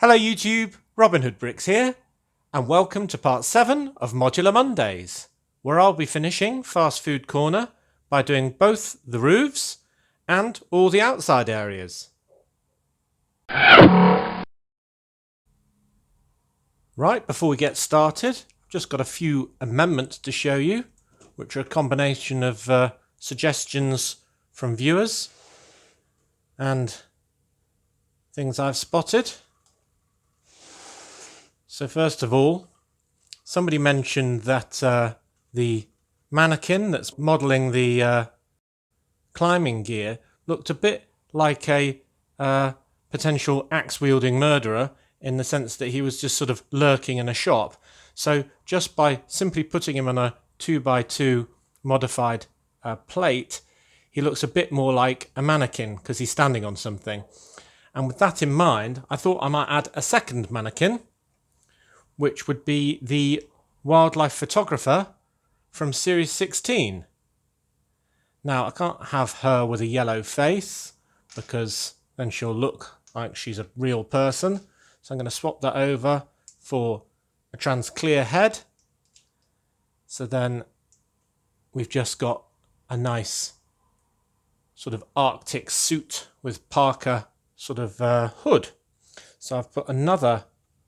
Hello YouTube, Robin Hood Bricks here, and welcome to part 7 of Modular Mondays, where I'll be finishing Fast Food Corner by doing both the roofs and all the outside areas. Right, before we get started, I've just got a few amendments to show you, which are a combination of suggestions from viewers and things I've spotted. So first of all, somebody mentioned that the mannequin that's modelling the climbing gear looked a bit like a potential axe-wielding murderer, in the sense that he was just sort of lurking in a shop. So just by simply putting him on a 2x2 modified plate, he looks a bit more like a mannequin because he's standing on something. And with that in mind, I thought I might add a second mannequin, which would be the wildlife photographer from Series 16. Now, I can't have her with a yellow face because then she'll look like she's a real person. So I'm going to swap that over for a trans clear head. So then we've just got a nice sort of Arctic suit with Parker sort of hood. So I've put another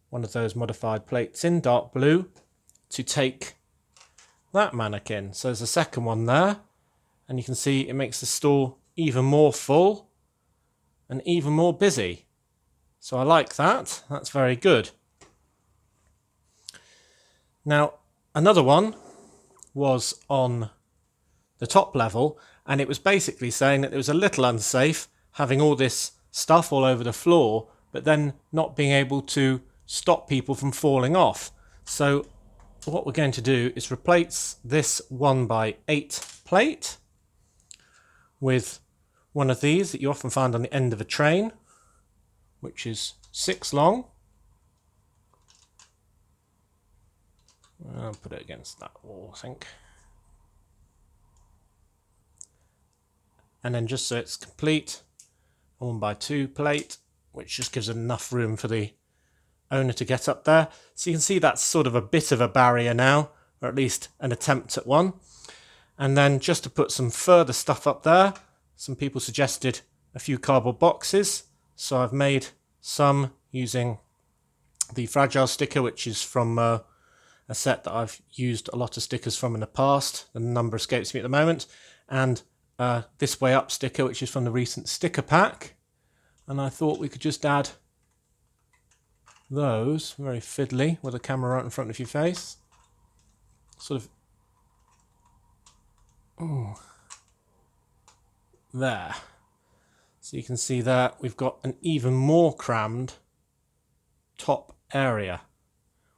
one of those modified plates in dark blue to take that mannequin. So there's a second one there, and you can see it makes the store even more full and even more busy. So I like that. That's very good. Now, another one was on the top level, and it was basically saying that it was a little unsafe having all this stuff all over the floor, but then not being able to stop people from falling off. So what we're going to do is replace this 1x8 plate with one of these that you often find on the end of a train, which is 6 long. I'll put it against that wall, I think. And then just so it's complete, a 1x2 plate, which just gives enough room for the owner to get up there. So you can see that's sort of a bit of a barrier now, or at least an attempt at one. And then just to put some further stuff up there, some people suggested a few cardboard boxes. So I've made some using the fragile sticker, which is from a set that I've used a lot of stickers from in the past. The number escapes me at the moment. And this way up sticker, which is from the recent sticker pack. And I thought we could just add those, very fiddly, with a camera right in front of your face. Sort of, there. So you can see that we've got an even more crammed top area,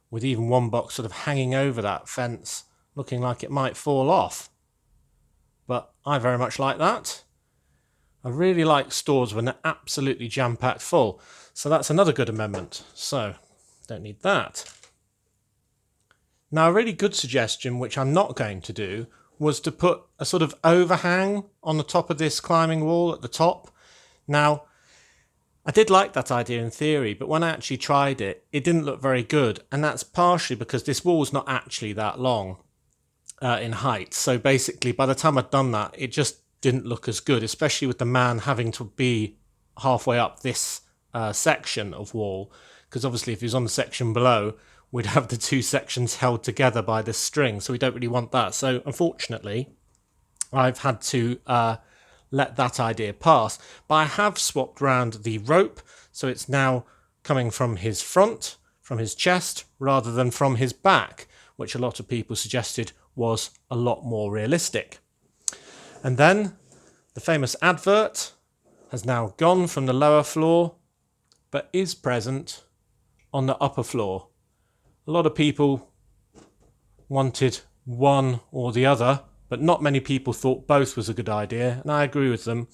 with even one box sort of hanging over that fence, looking like it might fall off. But I very much like that. I really like stores when they're absolutely jam-packed full. So that's another good amendment. So, don't need that. Now, a really good suggestion, which I'm not going to do, was to put a sort of overhang on the top of this climbing wall at the top. Now, I did like that idea in theory, but when I actually tried it, it didn't look very good. And that's partially because this wall's not actually that long in height. So basically, by the time I'd done that, it just didn't look as good, especially with the man having to be halfway up this section of wall, because obviously if he was on the section below, we'd have the two sections held together by this string, so we don't really want that. So unfortunately, I've had to let that idea pass, but I have swapped round the rope, so it's now coming from his front, from his chest, rather than from his back, which a lot of people suggested was a lot more realistic. And then the famous advert has now gone from the lower floor, but is present on the upper floor. A lot of people wanted one or the other, but not many people thought both was a good idea, and I agree with them.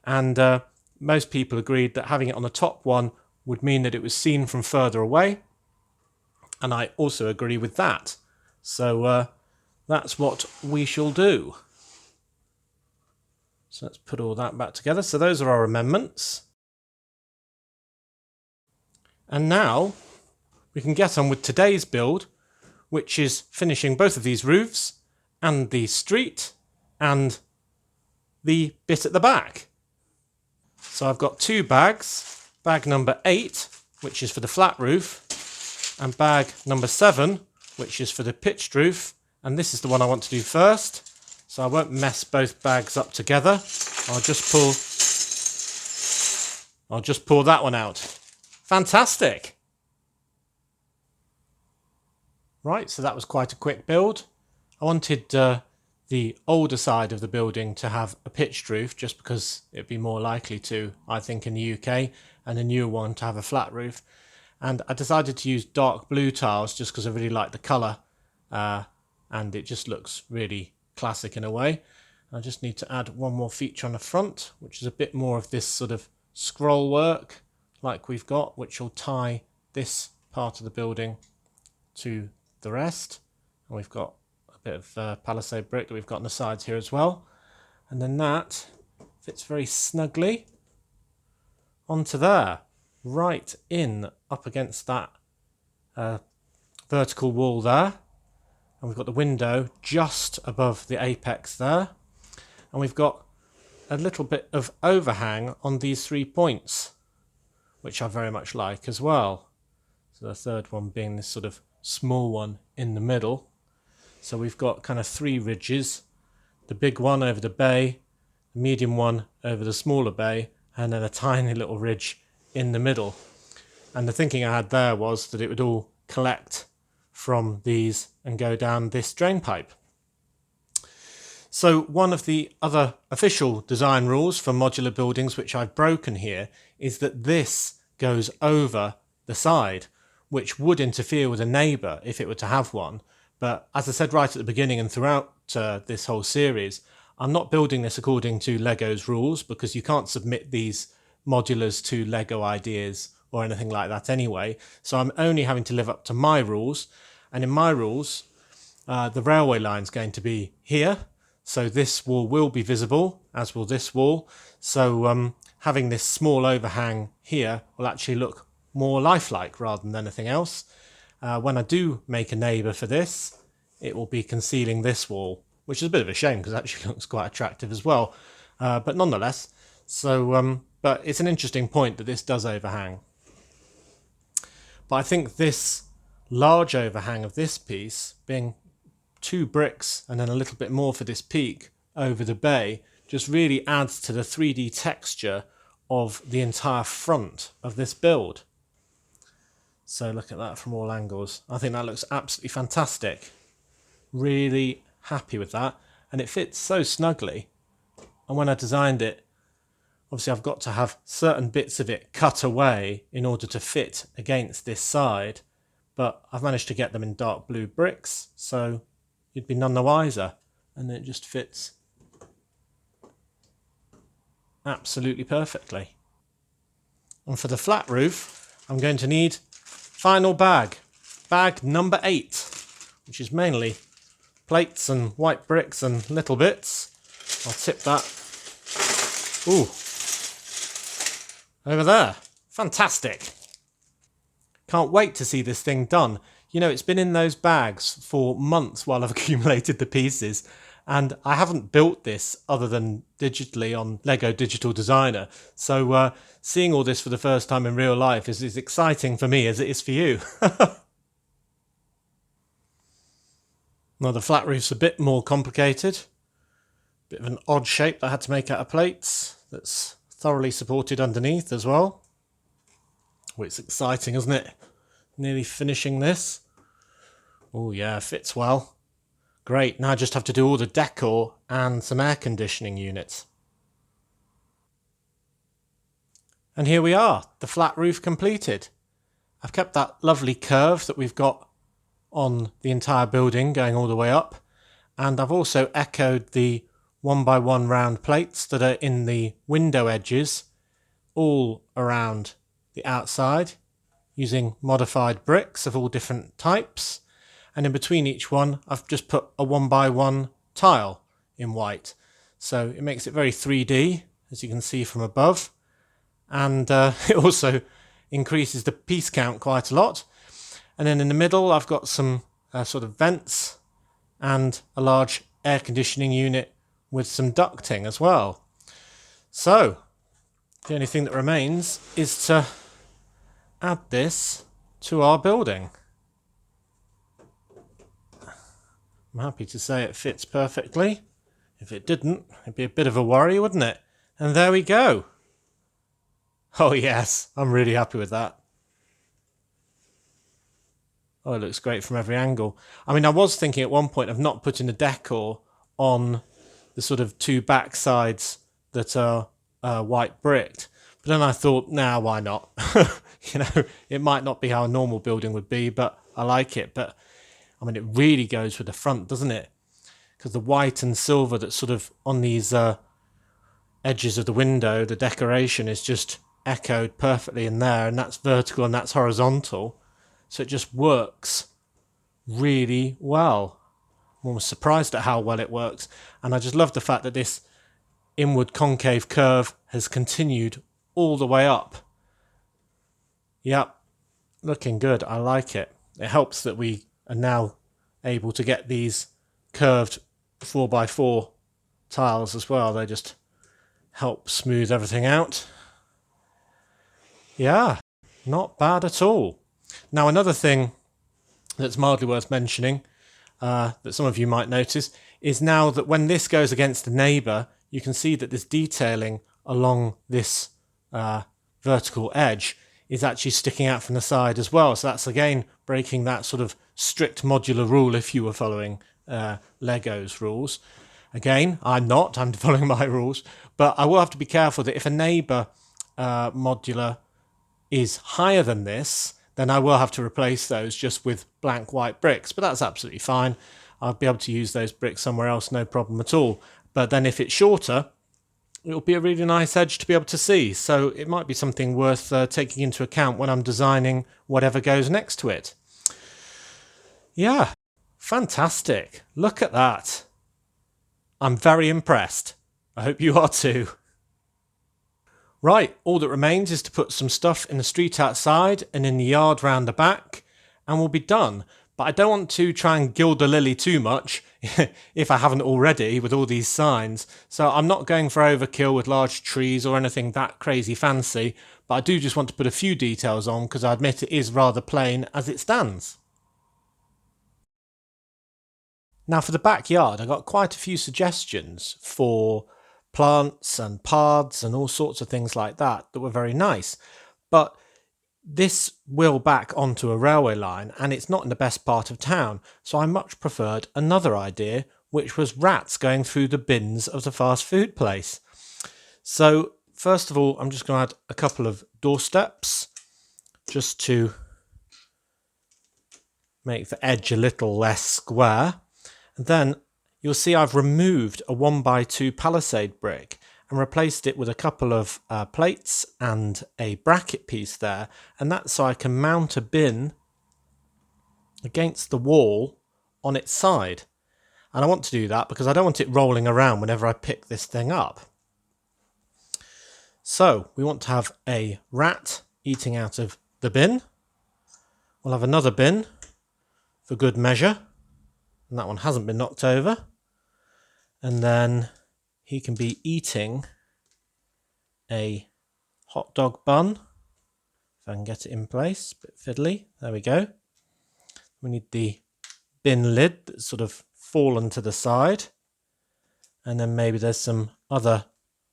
And most people agreed that having it on the top one would mean that it was seen from further away, and I also agree with that. So that's what we shall do. So let's put all that back together. So those are our amendments. And now we can get on with today's build, which is finishing both of these roofs and the street and the bit at the back. So I've got two bags, bag number 8, which is for the flat roof, and bag number 7, which is for the pitched roof, and this is the one I want to do first, so I won't mess both bags up together. I'll just pull that one out. Fantastic! Right, so that was quite a quick build. I wanted the older side of the building to have a pitched roof just because it'd be more likely to, I think, in the UK, and the newer one to have a flat roof. And I decided to use dark blue tiles just because I really like the colour, and it just looks really classic in a way. I just need to add one more feature on the front, which is a bit more of this sort of scroll work like we've got, which will tie this part of the building to the rest. And we've got a bit of palisade brick that we've got on the sides here as well. And then that fits very snugly onto there, right in up against that vertical wall there. And we've got the window just above the apex there. And we've got a little bit of overhang on these 3 points, which I very much like as well. So the third one being this sort of small one in the middle. So we've got kind of 3 ridges, the big one over the bay, the medium one over the smaller bay, and then a tiny little ridge in the middle. And the thinking I had there was that it would all collect from these and go down this drain pipe. So one of the other official design rules for modular buildings, which I've broken here, is that this goes over the side, which would interfere with a neighbour if it were to have one. But as I said right at the beginning and throughout this whole series, I'm not building this according to Lego's rules, because you can't submit these modulars to Lego ideas or anything like that anyway. So I'm only having to live up to my rules. And in my rules, the railway line's going to be here. So this wall will be visible, as will this wall. So having this small overhang here will actually look more lifelike rather than anything else. When I do make a neighbour for this, it will be concealing this wall, which is a bit of a shame because it actually looks quite attractive as well. But nonetheless, so but it's an interesting point that this does overhang. But I think this large overhang of this piece, being 2 bricks and then a little bit more for this peak over the bay, just really adds to the 3D texture of the entire front of this build. So look at that from all angles. I think that looks absolutely fantastic. Really happy with that. And it fits so snugly. And when I designed it, obviously I've got to have certain bits of it cut away in order to fit against this side. But I've managed to get them in dark blue bricks, so you'd be none the wiser. And it just fits absolutely perfectly. And for the flat roof, I'm going to need final bag number 8, which is mainly plates and white bricks and little bits. I'll tip that over there. Fantastic. Can't wait to see this thing done. You know, it's been in those bags for months while I've accumulated the pieces, and I haven't built this other than digitally on Lego Digital Designer. So seeing all this for the first time in real life is as exciting for me as it is for you. Now the flat roof's a bit more complicated. Bit of an odd shape that I had to make out of plates that's thoroughly supported underneath as well. Well, it's exciting, isn't it? Nearly finishing this. Oh yeah, fits well. Great, now I just have to do all the decor and some air conditioning units. And here we are, the flat roof completed. I've kept that lovely curve that we've got on the entire building going all the way up. And I've also echoed the 1x1 round plates that are in the window edges all around the outside using modified bricks of all different types. And in between each one, I've just put a 1x1 tile in white. So it makes it very 3D, as you can see from above. And it also increases the piece count quite a lot. And then in the middle, I've got some sort of vents and a large air conditioning unit with some ducting as well. So the only thing that remains is to add this to our building. I'm happy to say it fits perfectly. If it didn't, it'd be a bit of a worry, wouldn't it? And there we go. Oh yes, I'm really happy with that. Oh, it looks great from every angle. I mean, I was thinking at one point of not putting the decor on the sort of two back sides that are white bricked. But then I thought, nah, why not? You know, it might not be how a normal building would be, but I like it. But I mean, it really goes with the front, doesn't it? Because the white and silver that's sort of on these edges of the window, the decoration is just echoed perfectly in there, and that's vertical and that's horizontal. So it just works really well. I'm almost surprised at how well it works. And I just love the fact that this inward concave curve has continued all the way up. Yep, looking good. I like it. It helps that we are now able to get these curved 4x4 tiles as well. They just help smooth everything out. Yeah, not bad at all. Now, another thing that's mildly worth mentioning, that some of you might notice, is now that when this goes against the neighbour, you can see that this detailing along this vertical edge is actually sticking out from the side as well. So that's again breaking that sort of strict modular rule if you were following Lego's rules. Again, I'm not, I'm following my rules, but I will have to be careful that if a neighbour modular is higher than this, then I will have to replace those just with blank white bricks, but that's absolutely fine. I'll be able to use those bricks somewhere else, no problem at all. But then if it's shorter, it'll be a really nice edge to be able to see. So it might be something worth taking into account when I'm designing whatever goes next to it. Yeah, fantastic. Look at that. I'm very impressed. I hope you are too. Right, all that remains is to put some stuff in the street outside and in the yard round the back, and we'll be done. But I don't want to try and gild the lily too much, if I haven't already, with all these signs. So I'm not going for overkill with large trees or anything that crazy fancy, but I do just want to put a few details on because I admit it is rather plain as it stands. Now for the backyard, I got quite a few suggestions for plants and paths and all sorts of things like that were very nice. But this will back onto a railway line and it's not in the best part of town, so I much preferred another idea, which was rats going through the bins of the fast food place. So first of all, I'm just going to add a couple of doorsteps just to make the edge a little less square. And then you'll see I've removed a 1x2 palisade brick and replaced it with a couple of plates and a bracket piece there. And that's so I can mount a bin against the wall on its side. And I want to do that because I don't want it rolling around whenever I pick this thing up. So we want to have a rat eating out of the bin. We'll have another bin for good measure. And that one hasn't been knocked over. And then he can be eating a hot dog bun. If I can get it in place, a bit fiddly. There we go. We need the bin lid that's sort of fallen to the side. And then maybe there's some other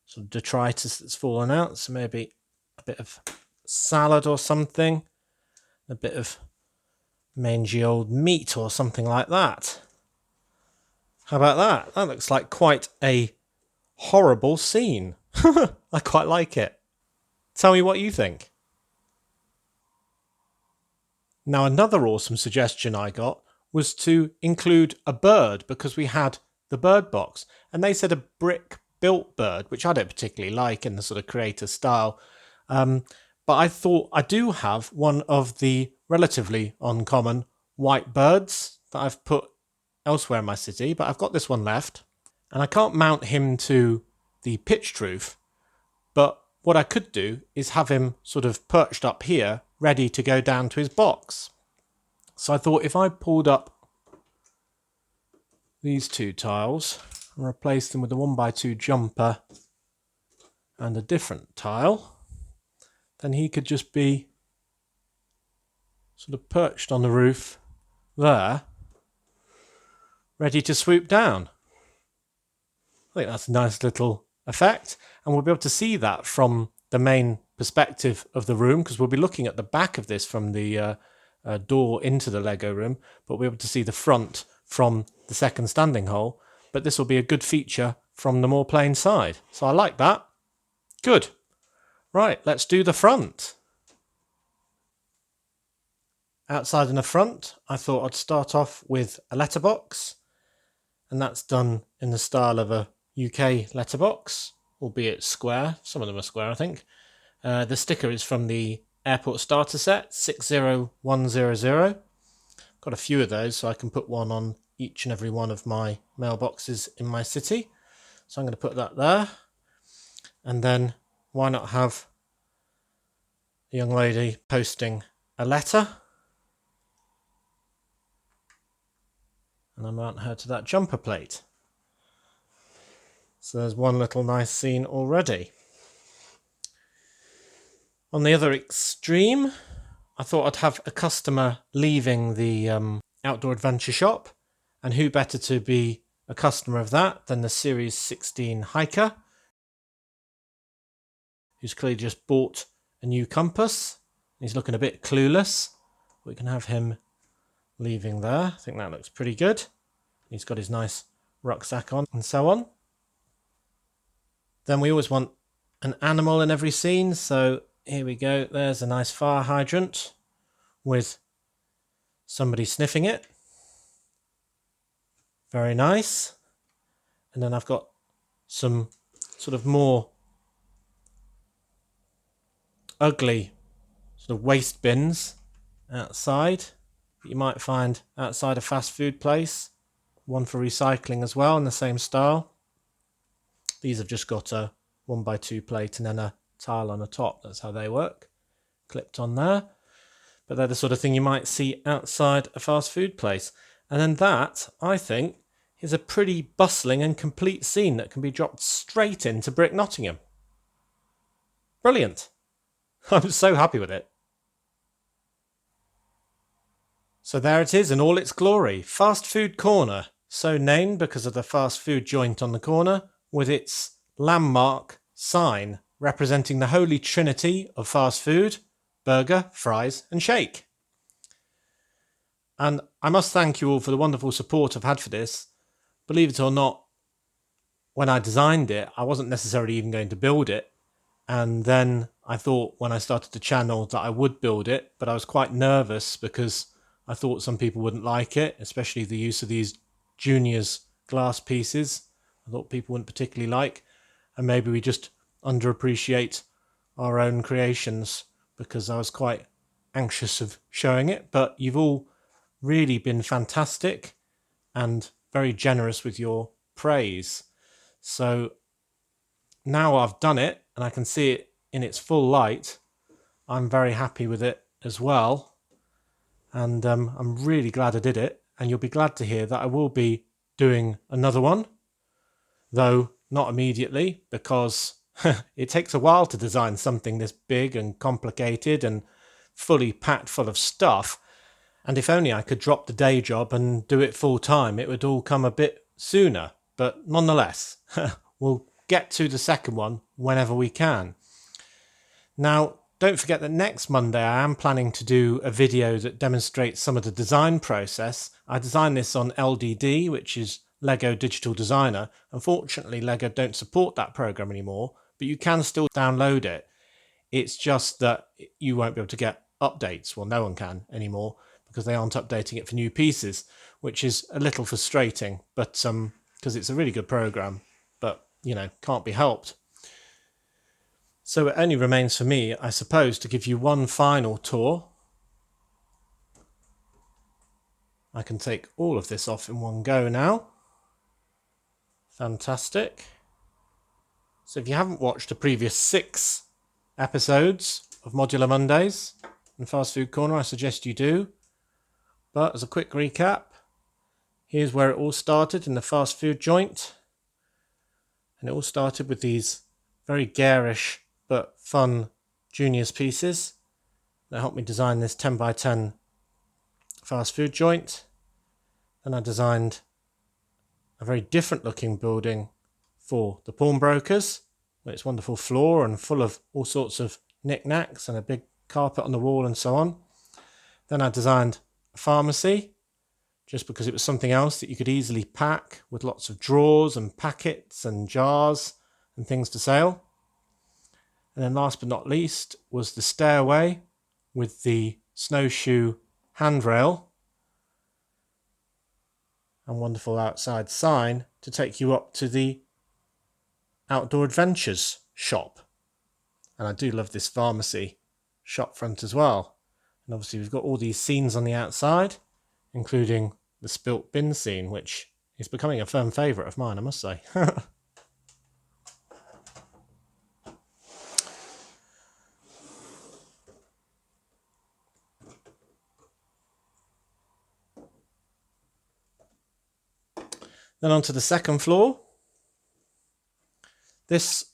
sort of detritus that's fallen out. So maybe a bit of salad or something. A bit of mangy old meat or something like that. How about that? That looks like quite a horrible scene. I quite like it. Tell me what you think. Now, another awesome suggestion I got was to include a bird because we had the bird box and they said a brick built bird, which I don't particularly like in the sort of creator style. But I thought I do have one of the relatively uncommon white birds that I've put elsewhere in my city, but I've got this one left and I can't mount him to the pitched roof, but what I could do is have him sort of perched up here, ready to go down to his box. So I thought if I pulled up these two tiles and replaced them with a 1x2 jumper and a different tile, then he could just be sort of perched on the roof there, ready to swoop down. I think that's a nice little effect, and we'll be able to see that from the main perspective of the room, because we'll be looking at the back of this from the door into the Lego room, but we'll be able to see the front from the second standing hole. But this will be a good feature from the more plain side. So I like that. Good. Right, let's do the front. Outside and the front, I thought I'd start off with a letterbox, and that's done in the style of a UK letterbox, albeit square. Some of them are square, I think. The sticker is from the Airport Starter Set 60100. Got a few of those, so I can put one on each and every one of my mailboxes in my city. So I'm going to put that there. And then why not have a young lady posting a letter? And I mount her to that jumper plate. So there's one little nice scene already. On the other extreme, I thought I'd have a customer leaving the outdoor adventure shop, and who better to be a customer of that than the Series 16 hiker, who's clearly just bought a new compass. He's looking a bit clueless. We can have him leaving there. I think that looks pretty good. He's got his nice rucksack on and so on. Then we always want an animal in every scene, so here we go. There's a nice fire hydrant with somebody sniffing it. Very nice. And then I've got some sort of more ugly sort of waste bins outside that you might find outside a fast food place. One for recycling as well in the same style. These have just got a 1x2 plate and then a tile on the top. That's how they work. Clipped on there. But they're the sort of thing you might see outside a fast food place. And then that, I think, is a pretty bustling and complete scene that can be dropped straight into Brick Nottingham. Brilliant. I'm so happy with it. So there it is in all its glory. Fast Food Corner. So named because of the fast food joint on the corner, with its landmark sign representing the holy trinity of fast food: burger, fries and shake. And I must thank you all for the wonderful support I've had for this. Believe it or not, when I designed it, I wasn't necessarily even going to build it. And then I thought when I started the channel that I would build it, but I was quite nervous because I thought some people wouldn't like it, especially the use of these Junior's glass pieces. I thought people wouldn't particularly like, and maybe we just underappreciate our own creations because I was quite anxious of showing it. But you've all really been fantastic and very generous with your praise. So now I've done it and I can see it in its full light, I'm very happy with it as well. And I'm really glad I did it. And you'll be glad to hear that I will be doing another one, though not immediately, because it takes a while to design something this big and complicated and fully packed full of stuff. And if only I could drop the day job and do it full time, it would all come a bit sooner. But nonetheless, we'll get to the second one whenever we can. Now, don't forget that next Monday I am planning to do a video that demonstrates some of the design process. I designed this on LDD, which is Lego Digital Designer. Unfortunately, Lego don't support that program anymore, but you can still download it. It's just that you won't be able to get updates. Well, no one can anymore because they aren't updating it for new pieces, which is a little frustrating, but because it's a really good program, but, you know, can't be helped. So it only remains for me, I suppose, to give you one final tour. I can take all of this off in one go now. Fantastic. So if you haven't watched the previous 6 episodes of Modular Mondays and Fast Food Corner, I suggest you do. But as a quick recap, here's where it all started in the fast food joint. And it all started with these very garish but fun Juniors pieces that helped me design this 10 by 10 fast food joint. Then I designed a very different looking building for the pawnbrokers, with its wonderful floor and full of all sorts of knickknacks and a big carpet on the wall and so on. Then I designed a pharmacy, just because it was something else that you could easily pack with lots of drawers and packets and jars and things to sell. And then last but not least was the stairway with the snowshoe handrail and wonderful outside sign to take you up to the Outdoor Adventures shop. And I do love this pharmacy shop front as well. And obviously we've got all these scenes on the outside, including the spilt bin scene, which is becoming a firm favourite of mine, I must say. Then on to the second floor. This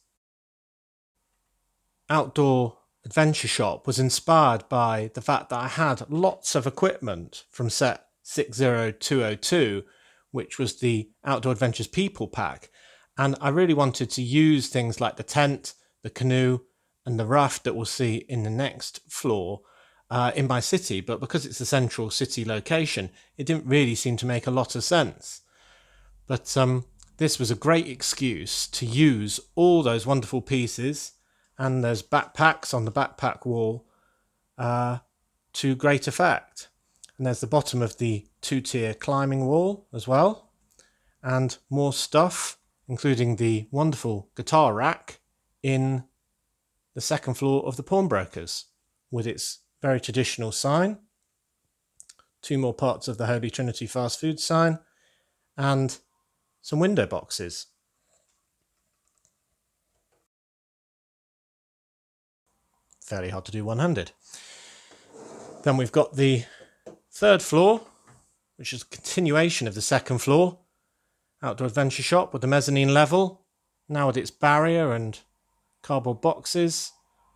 outdoor adventure shop was inspired by the fact that I had lots of equipment from set 60202, which was the Outdoor Adventures People Pack. And I really wanted to use things like the tent, the canoe, and the raft that we'll see in the next floor in my city. But because it's a central city location, it didn't really seem to make a lot of sense. But this was a great excuse to use all those wonderful pieces and those backpacks on the backpack wall to great effect. And there's the bottom of the 2-tier climbing wall as well, and more stuff, including the wonderful guitar rack in the second floor of the pawnbrokers with its very traditional sign, 2 more parts of the Holy Trinity fast food sign, and some window boxes. Fairly hard to do one-handed. Then we've got the third floor, which is a continuation of the second floor. Outdoor Adventure Shop with the mezzanine level, now with its barrier and cardboard boxes,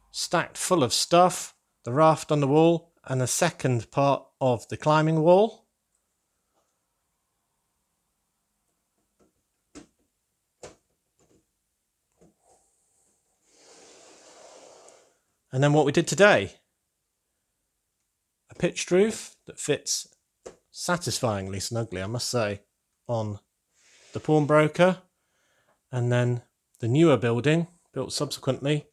stacked full of stuff, the raft on the wall, and the second part of the climbing wall. And then what we did today, a pitched roof that fits satisfyingly snugly, I must say, on the pawnbroker. And then the newer building, built subsequently,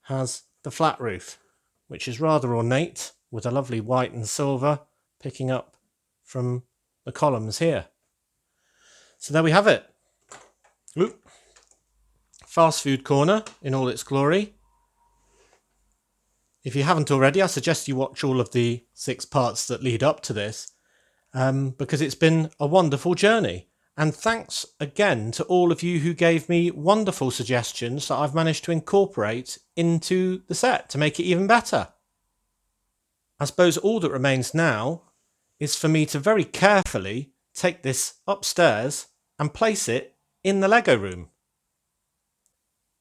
has the flat roof, which is rather ornate, with a lovely white and silver picking up from the columns here. So there we have it. Oop. Fast Food Corner in all its glory. If you haven't already, I suggest you watch all of the 6 parts that lead up to this, because it's been a wonderful journey. And thanks again to all of you who gave me wonderful suggestions that I've managed to incorporate into the set to make it even better. I suppose all that remains now is for me to very carefully take this upstairs and place it in the Lego room.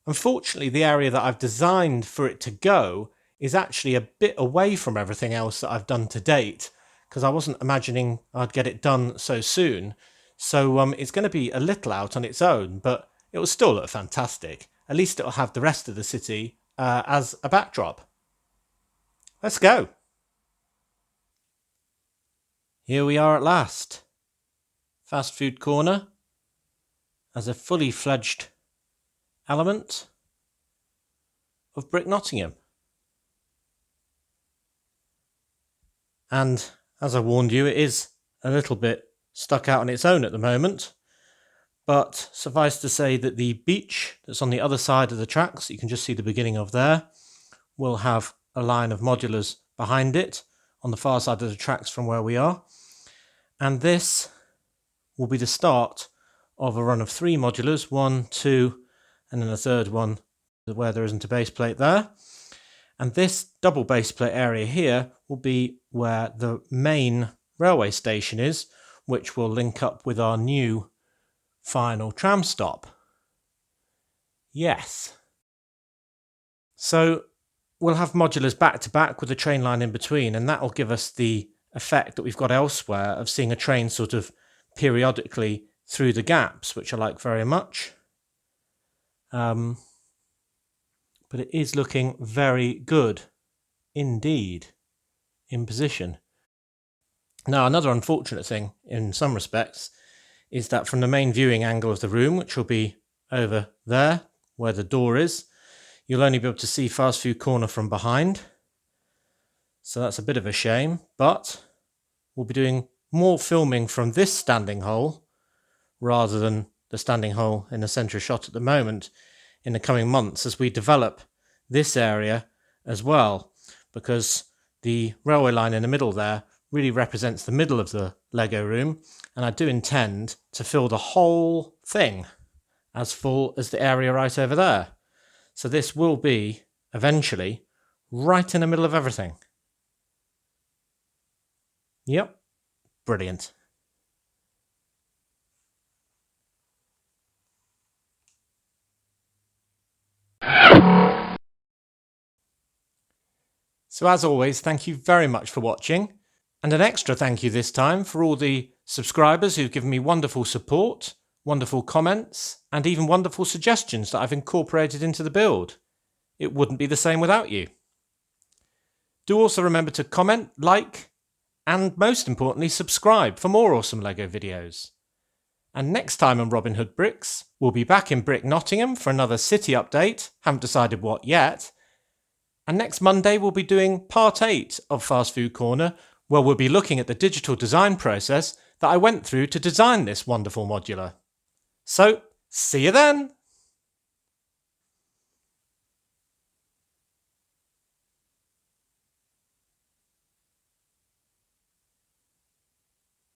Unfortunately, the area that I've designed for it to go is actually a bit away from everything else that I've done to date, because I wasn't imagining I'd get it done so soon. So it's going to be a little out on its own, but it will still look fantastic. At least it'll have the rest of the city as a backdrop. Let's go. Here we are at last. Fast Food Corner as a fully fledged element of Brick Nottingham. And as I warned you, it is a little bit stuck out on its own at the moment. But suffice to say that the beach that's on the other side of the tracks, you can just see the beginning of there, will have a line of modulars behind it on the far side of the tracks from where we are. And this will be the start of a run of 3 modulars, 1, 2, and then a third one where there isn't a base plate there. And this double base plate area here will be where the main railway station is, which will link up with our new final tram stop. Yes. So we'll have modulars back to back with a train line in between, and that will give us the effect that we've got elsewhere of seeing a train sort of periodically through the gaps, which I like very much. But it is looking very good indeed in position. Now, another unfortunate thing in some respects is that from the main viewing angle of the room, which will be over there where the door is, you'll only be able to see Fast Food Corner from behind. So that's a bit of a shame, but we'll be doing more filming from this standing hole rather than the standing hole in the centre shot at the moment in the coming months as we develop this area as well, because the railway line in the middle there really represents the middle of the Lego room, and I do intend to fill the whole thing as full as the area right over there. So this will be eventually right in the middle of everything. Yep, brilliant. So as always, thank you very much for watching, and an extra thank you this time for all the subscribers who've given me wonderful support, wonderful comments, and even wonderful suggestions that I've incorporated into the build. It wouldn't be the same without you. Do also remember to comment, like, and most importantly subscribe for more awesome LEGO videos. And next time on Robin Hood Bricks, we'll be back in Brick Nottingham for another city update, haven't decided what yet. And next Monday we'll be doing part 8 of Fast Food Corner, where we'll be looking at the digital design process that I went through to design this wonderful modular. So, see you then!